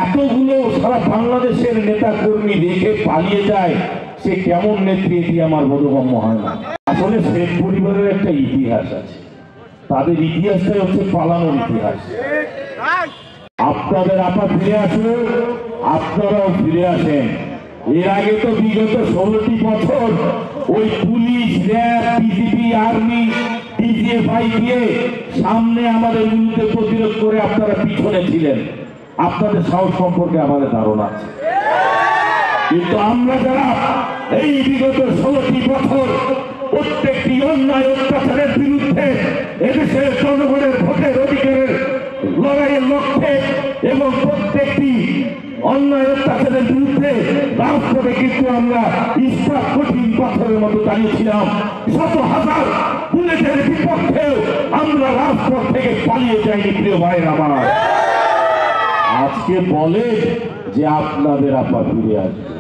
এতগুলো সারা বাংলাদেশের নেতা কর্মী রেখে পালিয়ে যায়, সে কেমন নেত্রী এটি আমার বোধগম্য হয় না। আসলে শেখ পরিবারের একটা ইতিহাস আছে, তাদের ইতিহাসটাই হচ্ছে পালানোর ইতিহাস। আপনাদের আপা ফিরে আসুন, আপনারাও ফিরে আসেন। এর আগে তো বিগত 16টি বছর ওই police, RAB, BGB, army, DGFI দিয়ে সামনে আমাদের বিরুদ্ধে প্রতিরোধ করে আপনারা পিছনে ছিলেন। আপনাদের সাহস সম্পর্কে আমাদের ধারণা আছে, কিন্তু আমরা যারা এই বিগত 16টি বছর প্রত্যেকটি অন্যায় অত্যাচারের বিরুদ্ধে এদেশের জনগণের ভোটের অধিকারের লড়াইয়ের লক্ষ্যে এবং প্রত্যেকটি অন্যায় অত্যাচারের বিরুদ্ধে রাজপথে কিন্তু আমরা ইস্পাত কঠিন পাথরের মতো দাঁড়িয়েছিলাম। শত হাজার পুলিশের বিপক্ষেও আমরা রাজপথ থেকে পালিয়ে যাইনি। প্রিয় ভাইয়ের আমার, আজকে বলে যে আপনাদের আপা ফিরে আসবে।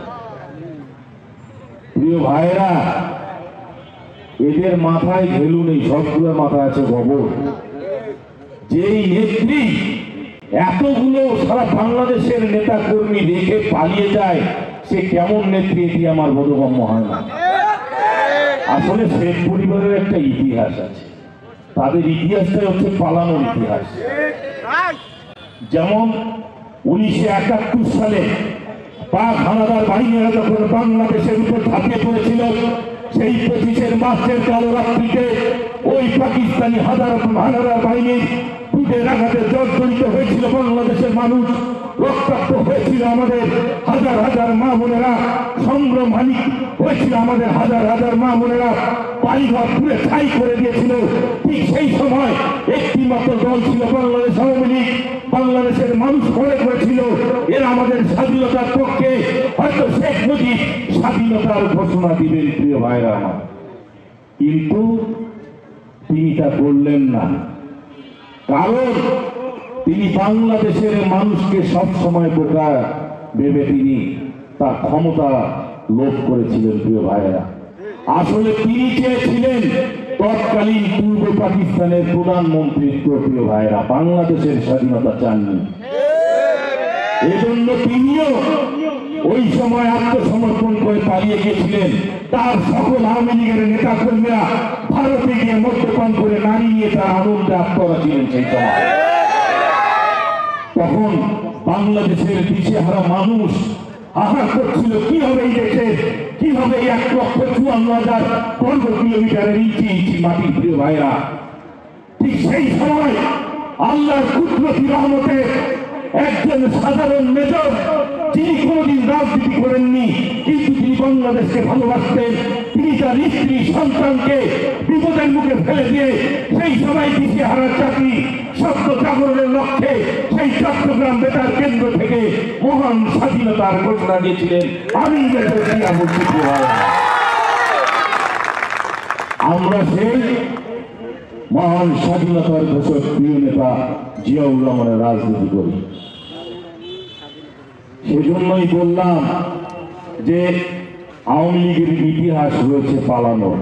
প্রিয় ভাইরা, এদের মাথায় ঘেলু নেই, সবগুলোর মাথায় আছে গোবর। যেই নেত্রী এতগুলো সারা বাংলাদেশের নেতা কর্মী রেখে পালিয়ে যায়, সে কেমন নেত্রী এটি আমার বোধগম্য হয় না। আসলে শেখ পরিবারের একটা ইতিহাস আছে, তাদের ইতিহাসটাই হচ্ছে পালানোর ইতিহাস। যেমন 1971 সালে পাক হানাদার বাহিনীরা যখন বাংলাদেশের উপর ঝাঁপিয়ে পড়েছিল, সেই 25 মার্চের কালো রাত্রিতে ওই পাকিস্তানি হানাদার বাহিনীর টুটের আঘাতে জর্জরিত হয়েছিল বাংলাদেশের মানুষ, রক্তাক্ত হয়েছিল আমাদের হাজার হাজার মা বোনেরা, সংগ্রামহানি হয়েছিল আমাদের হাজার হাজার মা বোনেরা, বাড়িঘর পুড়ে ছাই করে দিয়েছিল। ঠিক সেই সময় একটি মাত্র দল ছিল বাংলাদেশ আওয়ামী লীগ। বাংলাদেশের মানুষ মনে করেছিল এরা আমাদের স্বাধীনতার পক্ষে, হয়তো শেখ মুজিব স্বাধীনতার ঘোষণা দিবেন। প্রিয় ভাইরা আমার, কিন্তু তিনি তা করলেন না, কারণ তিনি বাংলাদেশের মানুষকে সবসময় বোকা ভেবে তিনি তার ক্ষমতা লোভ করেছিলেন। প্রিয় ভাইরা, আসলে তিনি চেয়েছিলেন তৎকালীন পূর্ব পাকিস্তানের প্রধানমন্ত্রীত্ব। প্রিয় ভাইরা, বাংলাদেশের স্বাধীনতা চাননি, এজন্য তিনিও ওই সময় আত্মসমর্পণ করে পালিয়ে গিয়েছিলেন। তার সকল আওয়ামী লীগের নেতা কর্মীরা ভারতে গিয়ে মদ্যপান করে নারী নিয়ে তার আনন্দে আত্মরা ছিলেন। সেই সময় তখন বাংলাদেশের দিশেহারা মানুষ আহার করছিল কি হবে এই দেশে, কি হবে 1,54,000 বর্গ কিলোমিটারের ইঞ্চি ইঞ্চি মাটি। প্রিয় ভাইরা, ঠিক সেই সময় আল্লাহর কুদরতি রহমতে একজন সাধারণ মেজর, যিনি কোনদিন রাজনীতি করেননি কিন্তু তিনি বাংলাদেশকে ভালোবাসতেন, তিনি তার স্ত্রী সন্তানকে বিপদের মুখে ফেলে দিয়ে সেই সময় দিশেহারা চাকরি সত্য জাগরণের লক্ষ্যে সেই চট্টগ্রাম বেতার কেন্দ্র থেকে মহান স্বাধীনতার ঘোষণা দিয়েছিলেন। আমি আমরা সেই মহান স্বাধীনতার ঘোষক প্রিয় নেতা জিয়াউর রহমানের রাজনীতি করি। সেজন্যই বললাম যে আওয়ামী লীগের ইতিহাস রয়েছে পালানোর।